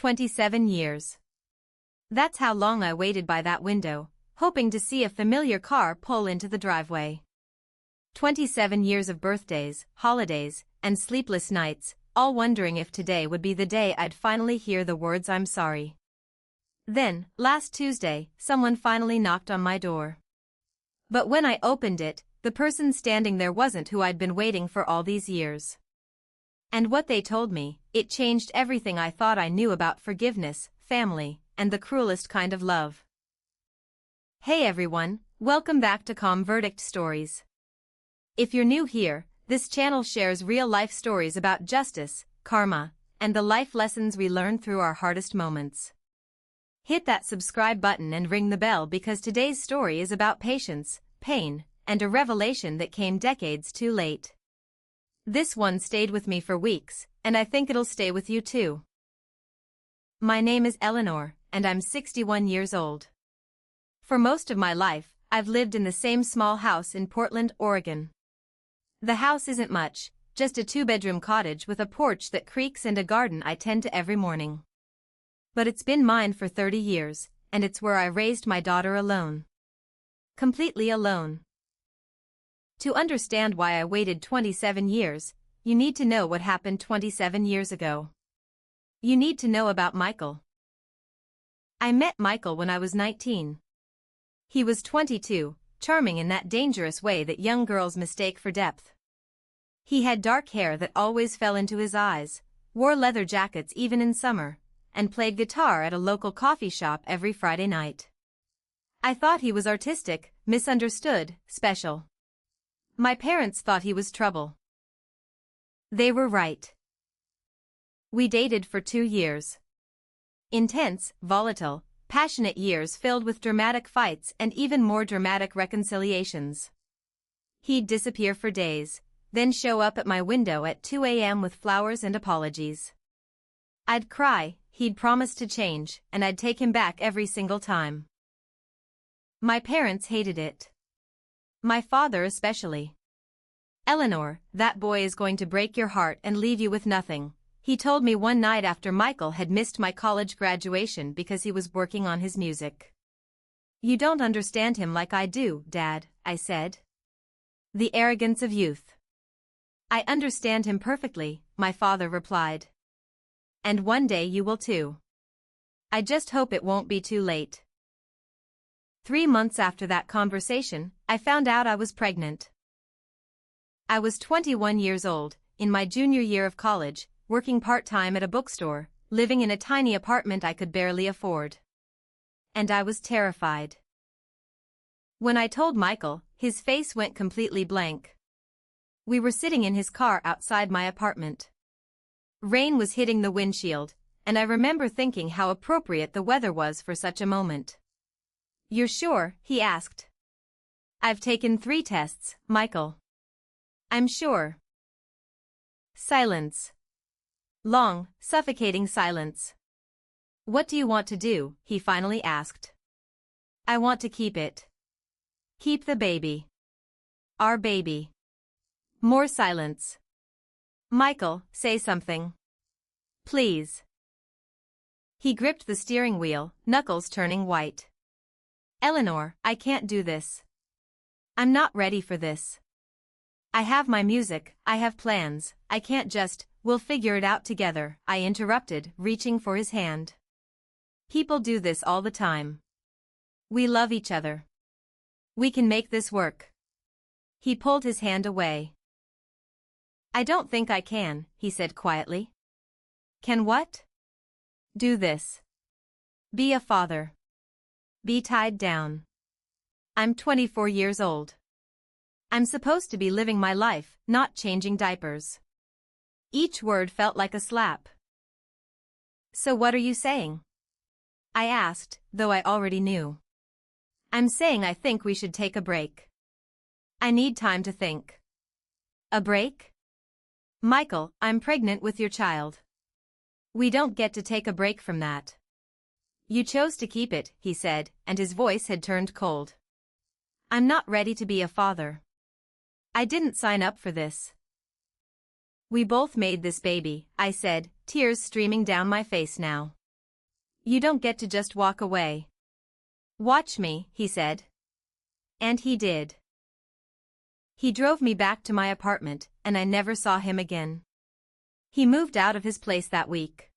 27 years. That's how long I waited by that window, hoping to see a familiar car pull into the driveway. 27 years of birthdays, holidays, and sleepless nights, all wondering if today would be the day I'd finally hear the words "I'm sorry." Then, last Tuesday, someone finally knocked on my door. But when I opened it, the person standing there wasn't who I'd been waiting for all these years. And what they told me, it changed everything I thought I knew about forgiveness, family, and the cruelest kind of love. Hey everyone, welcome back to Calm Verdict Stories. If you're new here, this channel shares real-life stories about justice, karma, and the life lessons we learn through our hardest moments. Hit that subscribe button and ring the bell because today's story is about patience, pain, and a revelation that came decades too late. This one stayed with me for weeks, and I think it'll stay with you too. My name is Eleanor, and I'm 61 years old. For most of my life, I've lived in the same small house in Portland, Oregon. The house isn't much, just a two-bedroom cottage with a porch that creaks and a garden I tend to every morning. But it's been mine for 30 years, and it's where I raised my daughter alone. Completely alone. To understand why I waited 27 years, you need to know what happened 27 years ago. You need to know about Michael. I met Michael when I was 19. He was 22, charming in that dangerous way that young girls mistake for depth. He had dark hair that always fell into his eyes, wore leather jackets even in summer, and played guitar at a local coffee shop every Friday night. I thought he was artistic, misunderstood, special. My parents thought he was trouble. They were right. We dated for 2 years. Intense, volatile, passionate years filled with dramatic fights and even more dramatic reconciliations. He'd disappear for days, then show up at my window at 2 a.m. with flowers and apologies. I'd cry, he'd promise to change, and I'd take him back every single time. My parents hated it. My father especially. "Eleanor, that boy is going to break your heart and leave you with nothing," he told me one night after Michael had missed my college graduation because he was working on his music. "You don't understand him like I do, Dad," I said. The arrogance of youth. "I understand him perfectly," my father replied. "And one day you will too. I just hope it won't be too late." 3 months after that conversation, I found out I was pregnant. I was 21 years old, in my junior year of college, working part-time at a bookstore, living in a tiny apartment I could barely afford. And I was terrified. When I told Michael, his face went completely blank. We were sitting in his car outside my apartment. Rain was hitting the windshield, and I remember thinking how appropriate the weather was for such a moment. "You're sure?" he asked. "I've taken 3 tests, Michael. I'm sure." Silence. Long, suffocating silence. "What do you want to do?" he finally asked. "I want to keep it. Keep the baby. Our baby." More silence. "Michael, say something. Please." He gripped the steering wheel, knuckles turning white. "Eleanor, I can't do this. I'm not ready for this. I have my music, I have plans, I can't just, we'll figure it out together," I interrupted, reaching for his hand. "People do this all the time. We love each other. We can make this work." He pulled his hand away. "I don't think I can," he said quietly. "Can what?" "Do this. Be a father. Be tied down. I'm 24 years old. I'm supposed to be living my life, not changing diapers." Each word felt like a slap. "So what are you saying?" I asked, though I already knew. "I'm saying I think we should take a break. I need time to think." "A break?" "Michael, I'm pregnant with your child. We don't get to take a break from that." "You chose to keep it," he said, and his voice had turned cold. "I'm not ready to be a father. I didn't sign up for this." "We both made this baby," I said, tears streaming down my face now. You don't get to just walk away. Watch me, he said. And he did. He drove me back to my apartment, and I never saw him again. He moved out of his place that week.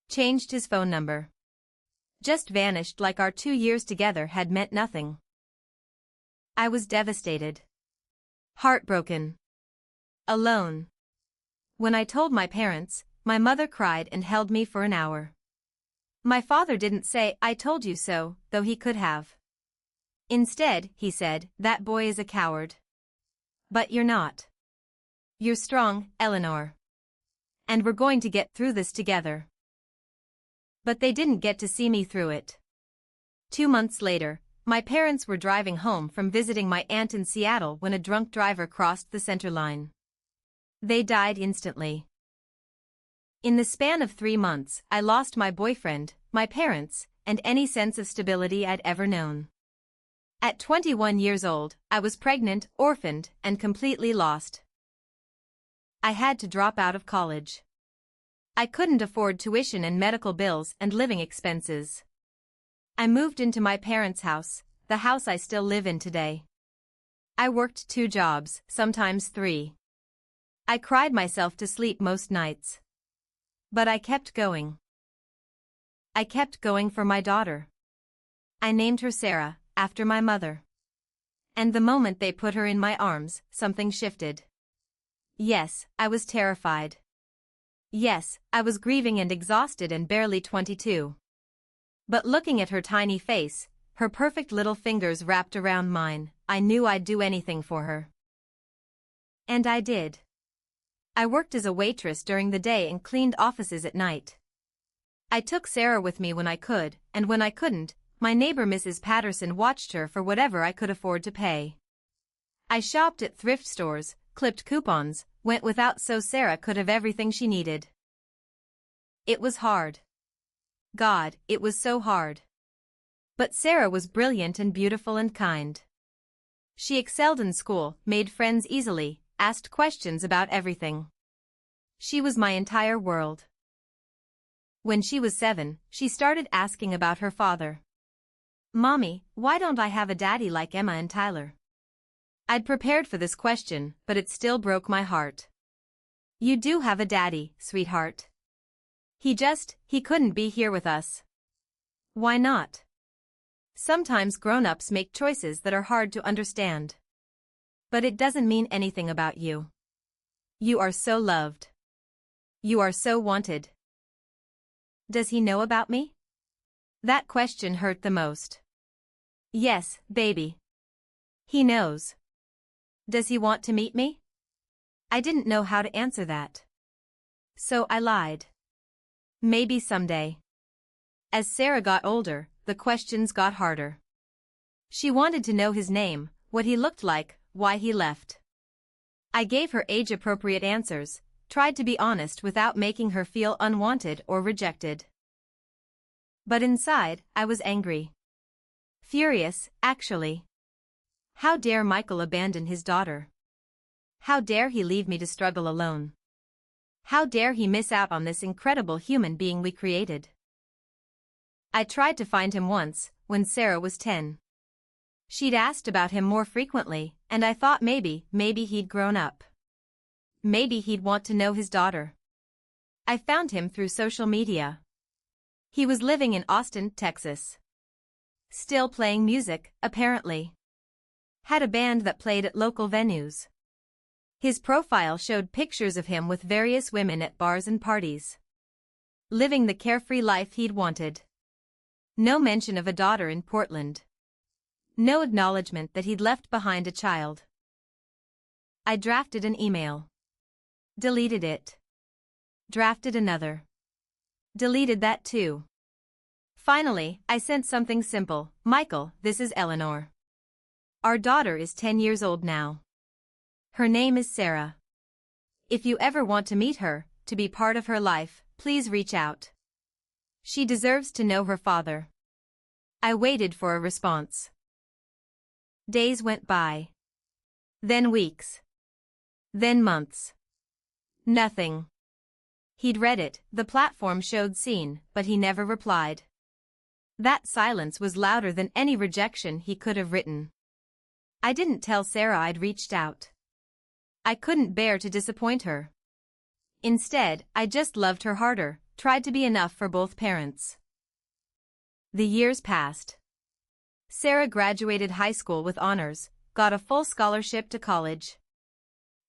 Changed his phone number. Just vanished like our 2 years together had meant nothing. I was devastated. Heartbroken. Alone. When I told my parents, my mother cried and held me for an hour. My father didn't say, "I told you so," though he could have. Instead, he said, "That boy is a coward." But you're not. You're strong, Eleanor. And we're going to get through this together. But they didn't get to see me through it. 2 months later, my parents were driving home from visiting my aunt in Seattle when a drunk driver crossed the center line. They died instantly. In the span of 3 months, I lost my boyfriend, my parents, and any sense of stability I'd ever known. At 21 years old, I was pregnant, orphaned, and completely lost. I had to drop out of college. I couldn't afford tuition and medical bills and living expenses. I moved into my parents' house, the house I still live in today. I worked 2 jobs, sometimes 3. I cried myself to sleep most nights. But I kept going. I kept going for my daughter. I named her Sarah, after my mother. And the moment they put her in my arms, something shifted. Yes, I was terrified. Yes, I was grieving and exhausted and barely 22. But looking at her tiny face, her perfect little fingers wrapped around mine, I knew I'd do anything for her. And I did. I worked as a waitress during the day and cleaned offices at night. I took Sarah with me when I could, and when I couldn't, my neighbor Mrs. Patterson watched her for whatever I could afford to pay. I shopped at thrift stores, clipped coupons, went without so Sarah could have everything she needed. It was hard. God, it was so hard. But Sarah was brilliant and beautiful and kind. She excelled in school, made friends easily, asked questions about everything. She was my entire world. When she was 7, she started asking about her father. "Mommy, why don't I have a daddy like Emma and Tyler?" I'd prepared for this question, but it still broke my heart. "You do have a daddy, sweetheart. He couldn't be here with us." "Why not?" "Sometimes grown-ups make choices that are hard to understand. But it doesn't mean anything about you. You are so loved. You are so wanted." "Does he know about me?" That question hurt the most. "Yes, baby. He knows." "Does he want to meet me?" I didn't know how to answer that. So I lied. "Maybe someday." As Sarah got older, the questions got harder. She wanted to know his name, what he looked like, why he left. I gave her age-appropriate answers, tried to be honest without making her feel unwanted or rejected. But inside, I was angry. Furious, actually. How dare Michael abandon his daughter? How dare he leave me to struggle alone? How dare he miss out on this incredible human being we created? I tried to find him once, when Sarah was 10. She'd asked about him more frequently, and I thought maybe he'd grown up. Maybe he'd want to know his daughter. I found him through social media. He was living in Austin, Texas. Still playing music, apparently. Had a band that played at local venues. His profile showed pictures of him with various women at bars and parties. Living the carefree life he'd wanted. No mention of a daughter in Portland. No acknowledgement that he'd left behind a child. I drafted an email. Deleted it. Drafted another. Deleted that too. Finally, I sent something simple. "Michael, this is Eleanor. Our daughter is 10 years old now. Her name is Sarah. If you ever want to meet her, to be part of her life, please reach out. She deserves to know her father." I waited for a response. Days went by. Then weeks. Then months. Nothing. He'd read it, the platform showed seen, but he never replied. That silence was louder than any rejection he could have written. I didn't tell Sarah I'd reached out. I couldn't bear to disappoint her. Instead, I just loved her harder, tried to be enough for both parents. The years passed. Sarah graduated high school with honors, got a full scholarship to college.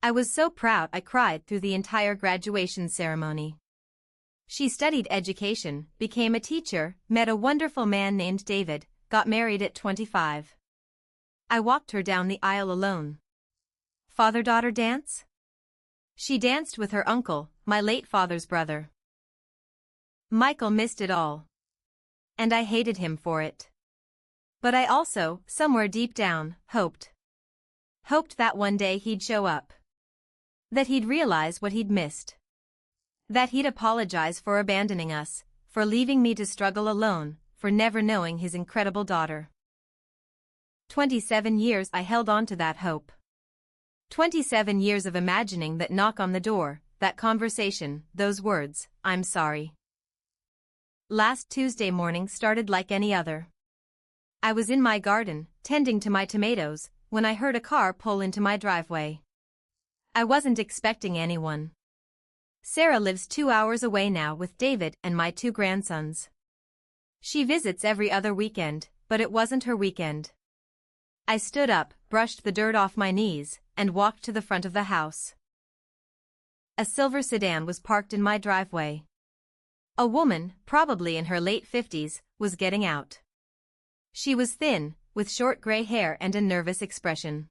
I was so proud I cried through the entire graduation ceremony. She studied education, became a teacher, met a wonderful man named David, got married at 25. I walked her down the aisle alone. Father-daughter dance? She danced with her uncle, my late father's brother. Michael missed it all. And I hated him for it. But I also, somewhere deep down, hoped. Hoped that one day he'd show up. That he'd realize what he'd missed. That he'd apologize for abandoning us, for leaving me to struggle alone, for never knowing his incredible daughter. 27 years I held on to that hope. 27 years of imagining that knock on the door, that conversation, those words, "I'm sorry." Last Tuesday morning started like any other. I was in my garden, tending to my tomatoes, when I heard a car pull into my driveway. I wasn't expecting anyone. Sarah lives 2 hours away now with David and my 2 grandsons. She visits every other weekend, but it wasn't her weekend. I stood up, brushed the dirt off my knees, and walked to the front of the house. A silver sedan was parked in my driveway. A woman, probably in her late 50s, was getting out. She was thin, with short gray hair and a nervous expression.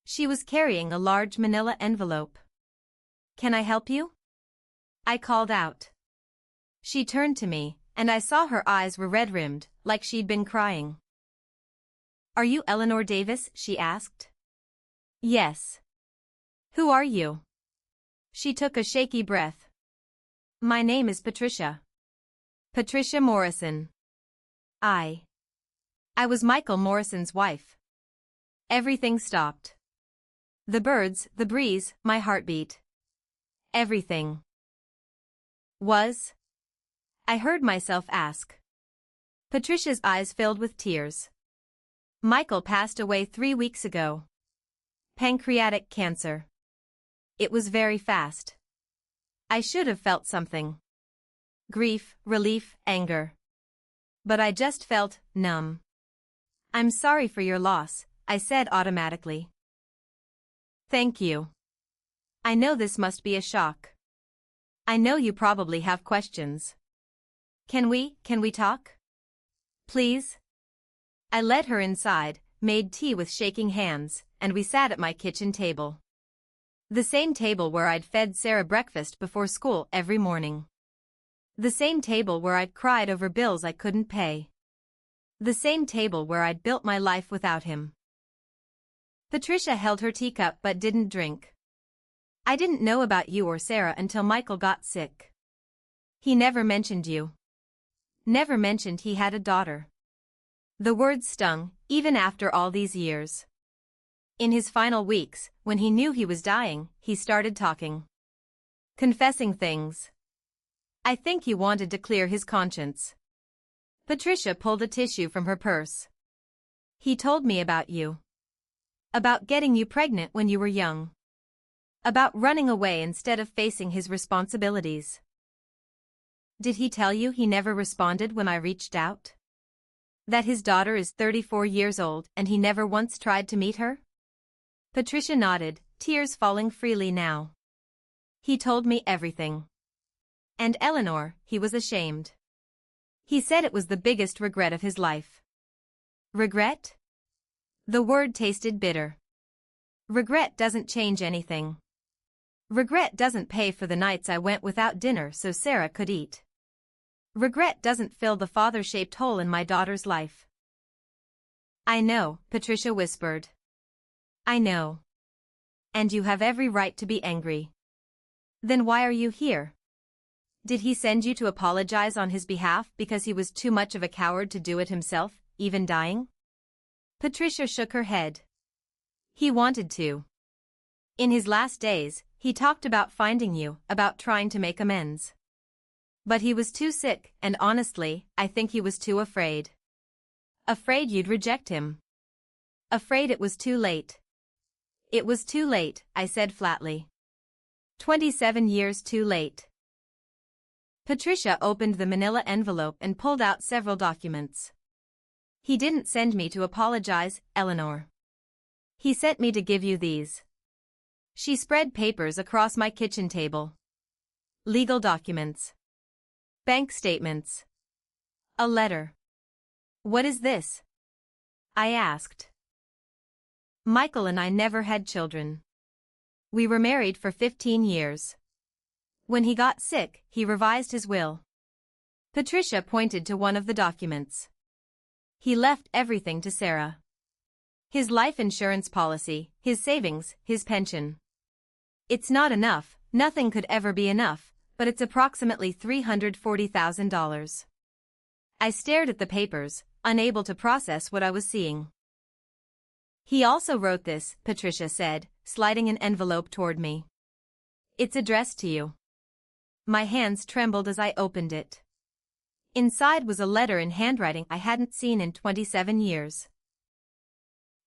She was carrying a large manila envelope. "Can I help you?" I called out. She turned to me, and I saw her eyes were red-rimmed, like she'd been crying. "Are you Eleanor Davis?" she asked. "Yes." "Who are you?" She took a shaky breath. "My name is Patricia. Patricia Morrison. I was Michael Morrison's wife." Everything stopped. The birds, the breeze, my heartbeat. Everything. I heard myself ask. Patricia's eyes filled with tears. "Michael passed away 3 weeks ago. Pancreatic cancer. It was very fast. I should have felt something. Grief, relief, anger. But I just felt numb." "I'm sorry for your loss," I said automatically. "Thank you. I know this must be a shock. I know you probably have questions. Can we talk? Please?" I led her inside, made tea with shaking hands, and we sat at my kitchen table. The same table where I'd fed Sarah breakfast before school every morning. The same table where I'd cried over bills I couldn't pay. The same table where I'd built my life without him. Patricia held her teacup but didn't drink. "I didn't know about you or Sarah until Michael got sick. He never mentioned you. Never mentioned he had a daughter." The words stung, even after all these years. In his final weeks, when he knew he was dying, he started talking. Confessing things. I think he wanted to clear his conscience. Patricia pulled a tissue from her purse. "He told me about you. About getting you pregnant when you were young. About running away instead of facing his responsibilities." "Did he tell you he never responded when I reached out? That his daughter is 34 years old and he never once tried to meet her?" Patricia nodded, tears falling freely now. "He told me everything. And Eleanor, he was ashamed. He said it was the biggest regret of his life." Regret? The word tasted bitter. Regret doesn't change anything. Regret doesn't pay for the nights I went without dinner so Sarah could eat. Regret doesn't fill the father-shaped hole in my daughter's life. "I know," Patricia whispered. "I know. And you have every right to be angry. Then why are you here? Did he send you to apologize on his behalf because he was too much of a coward to do it himself, even dying?" Patricia shook her head. "He wanted to. In his last days, he talked about finding you, about trying to make amends. But he was too sick, and honestly, I think he was too afraid. Afraid you'd reject him. Afraid it was too late. It was too late, I said flatly. 27 years too late. Patricia opened the manila envelope and pulled out several documents. He didn't send me to apologize, Eleanor. He sent me to give you these. She spread papers across my kitchen table. Legal documents. Bank statements. A letter. What is this? I asked. Michael and I never had children. We were married for 15 years. When he got sick, he revised his will. Patricia pointed to one of the documents. He left everything to Sarah. His life insurance policy, his savings, his pension. It's not enough, nothing could ever be enough, but it's approximately $340,000. I stared at the papers, unable to process what I was seeing. He also wrote this, Patricia said, sliding an envelope toward me. It's addressed to you. My hands trembled as I opened it. Inside was a letter in handwriting I hadn't seen in 27 years.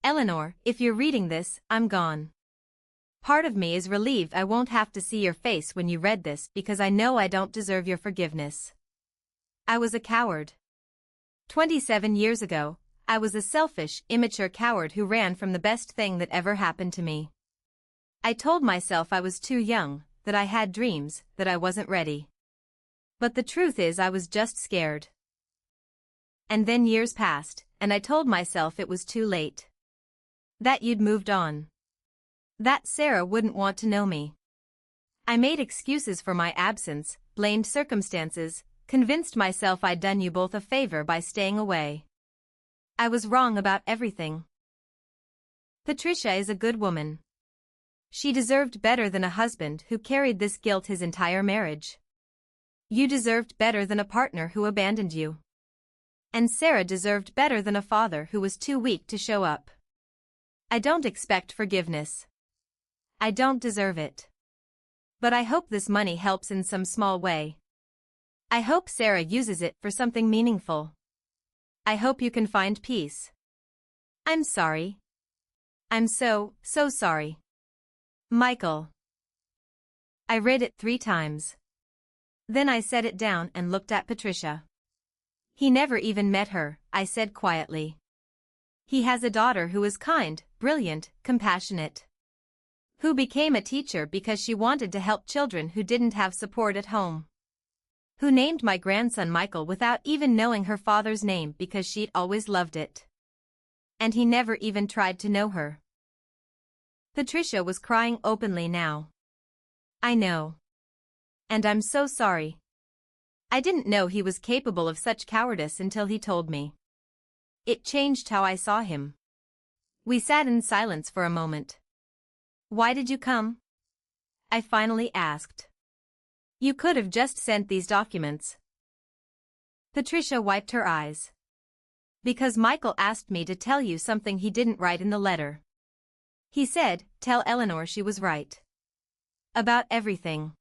Eleanor, if you're reading this, I'm gone. Part of me is relieved I won't have to see your face when you read this because I know I don't deserve your forgiveness. I was a coward. 27 years ago, I was a selfish, immature coward who ran from the best thing that ever happened to me. I told myself I was too young, that I had dreams, that I wasn't ready. But the truth is I was just scared. And then years passed, and I told myself it was too late. That you'd moved on. That Sarah wouldn't want to know me. I made excuses for my absence, blamed circumstances, convinced myself I'd done you both a favor by staying away. I was wrong about everything. Patricia is a good woman. She deserved better than a husband who carried this guilt his entire marriage. You deserved better than a partner who abandoned you. And Sarah deserved better than a father who was too weak to show up. I don't expect forgiveness. I don't deserve it. But I hope this money helps in some small way. I hope Sarah uses it for something meaningful. I hope you can find peace. I'm sorry. I'm so sorry. Michael. I read it 3 times. Then I set it down and looked at Patricia. He never even met her, I said quietly. He has a daughter who is kind, brilliant, compassionate. Who became a teacher because she wanted to help children who didn't have support at home. Who named my grandson Michael without even knowing her father's name because she'd always loved it. And he never even tried to know her. Patricia was crying openly now. I know. And I'm so sorry. I didn't know he was capable of such cowardice until he told me. It changed how I saw him. We sat in silence for a moment. Why did you come? I finally asked. You could have just sent these documents. Patricia wiped her eyes. Because Michael asked me to tell you something he didn't write in the letter. He said, tell Eleanor she was right. About everything.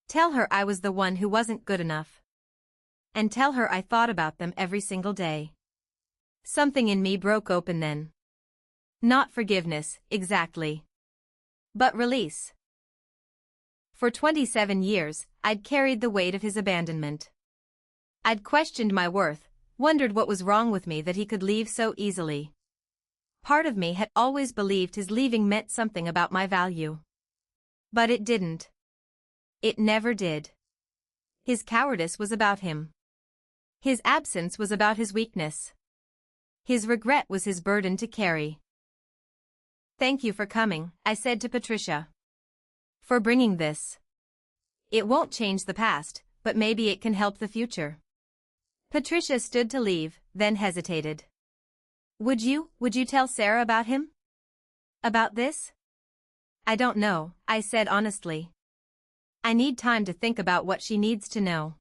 Tell her I was the one who wasn't good enough. And tell her I thought about them every single day. Something in me broke open then. Not forgiveness, exactly. But release. For 27 years, I'd carried the weight of his abandonment. I'd questioned my worth, wondered what was wrong with me that he could leave so easily. Part of me had always believed his leaving meant something about my value. But it didn't. It never did. His cowardice was about him. His absence was about his weakness. His regret was his burden to carry. Thank you for coming, I said to Patricia. For bringing this. It won't change the past, but maybe it can help the future. Patricia stood to leave, then hesitated. Would you tell Sarah about him? About this? I don't know, I said honestly. I need time to think about what she needs to know.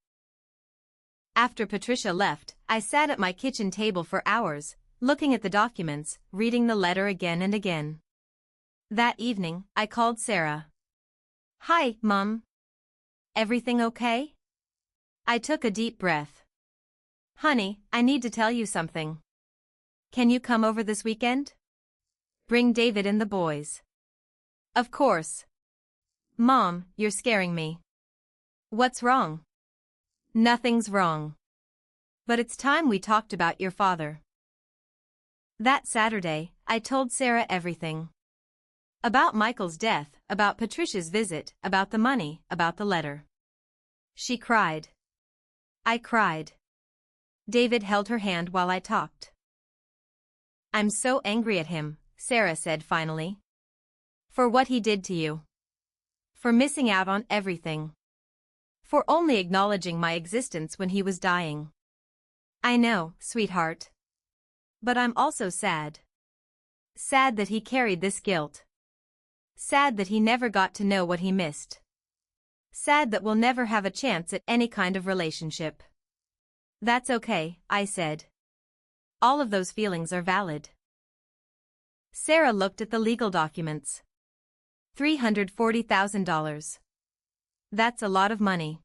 After Patricia left, I sat at my kitchen table for hours, looking at the documents, reading the letter again and again. That evening, I called Sarah. Hi, Mom. Everything okay? I took a deep breath. Honey, I need to tell you something. Can you come over this weekend? Bring David and the boys. Of course. Mom, you're scaring me. What's wrong? Nothing's wrong. But it's time we talked about your father. That Saturday, I told Sarah everything. About Michael's death, about Patricia's visit, about the money, about the letter. She cried. I cried. David held her hand while I talked. I'm so angry at him, Sarah said finally. For what he did to you. For missing out on everything. For only acknowledging my existence when he was dying. I know, sweetheart. But I'm also sad. Sad that he carried this guilt. Sad that he never got to know what he missed. Sad that we'll never have a chance at any kind of relationship. That's okay, I said. All of those feelings are valid. Sarah looked at the legal documents. $340,000. That's a lot of money.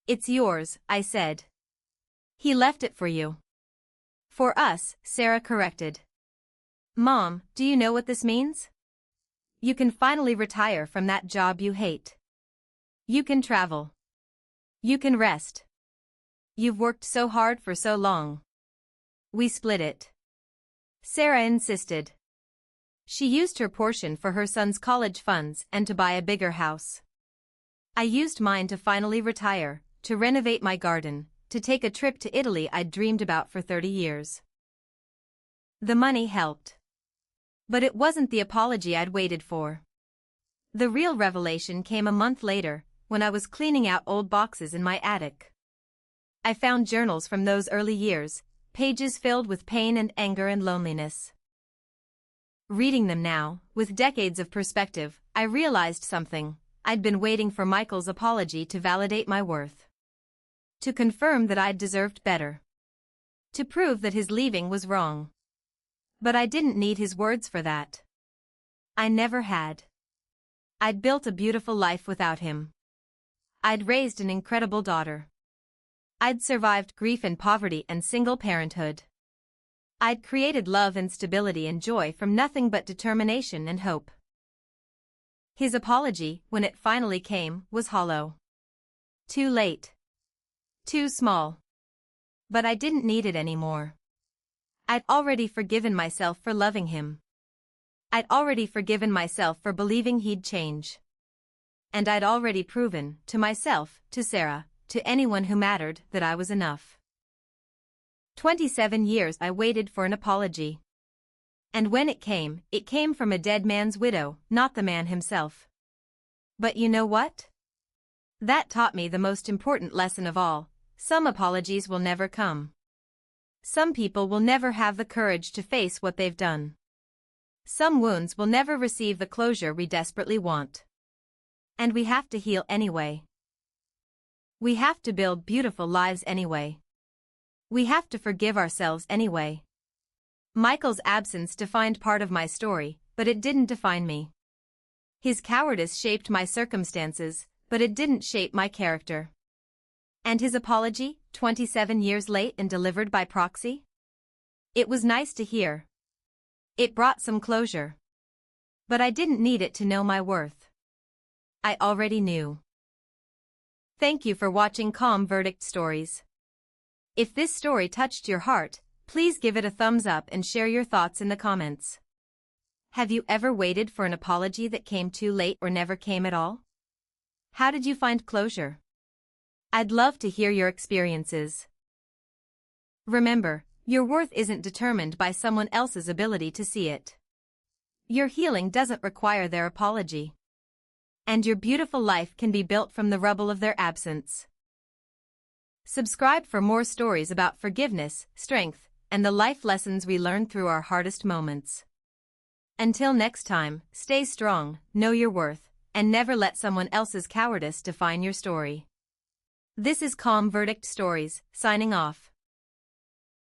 It's yours, I said. He left it for you. For us, Sarah corrected. Mom, do you know what this means? You can finally retire from that job you hate. You can travel. You can rest. You've worked so hard for so long. We split it. Sarah insisted. She used her portion for her son's college funds and to buy a bigger house. I used mine to finally retire, to renovate my garden, to take a trip to Italy I'd dreamed about for 30 years. The money helped. But it wasn't the apology I'd waited for. The real revelation came a month later, when I was cleaning out old boxes in my attic. I found journals from those early years, pages filled with pain and anger and loneliness. Reading them now, with decades of perspective, I realized something. I'd been waiting for Michael's apology to validate my worth. To confirm that I'd deserved better. To prove that his leaving was wrong. But I didn't need his words for that. I never had. I'd built a beautiful life without him. I'd raised an incredible daughter. I'd survived grief and poverty and single parenthood. I'd created love and stability and joy from nothing but determination and hope. His apology, when it finally came, was hollow. Too late. Too small. But I didn't need it anymore. I'd already forgiven myself for loving him. I'd already forgiven myself for believing he'd change. And I'd already proven, to myself, to Sarah, to anyone who mattered, that I was enough. 27 years I waited for an apology. And when it came from a dead man's widow, not the man himself. But you know what? That taught me the most important lesson of all. Some apologies will never come. Some people will never have the courage to face what they've done. Some wounds will never receive the closure we desperately want. And we have to heal anyway. We have to build beautiful lives anyway. We have to forgive ourselves anyway. Michael's absence defined part of my story, but it didn't define me. His cowardice shaped my circumstances, but it didn't shape my character. And his apology, 27 years late and delivered by proxy? It was nice to hear. It brought some closure. But I didn't need it to know my worth. I already knew. Thank you for watching Calm Verdict Stories. If this story touched your heart, please give it a thumbs up and share your thoughts in the comments. Have you ever waited for an apology that came too late or never came at all? How did you find closure? I'd love to hear your experiences. Remember, your worth isn't determined by someone else's ability to see it. Your healing doesn't require their apology. And your beautiful life can be built from the rubble of their absence. Subscribe for more stories about forgiveness, strength, and the life lessons we learn through our hardest moments. Until next time, stay strong, know your worth, and never let someone else's cowardice define your story. This is Calm Verdict Stories, signing off.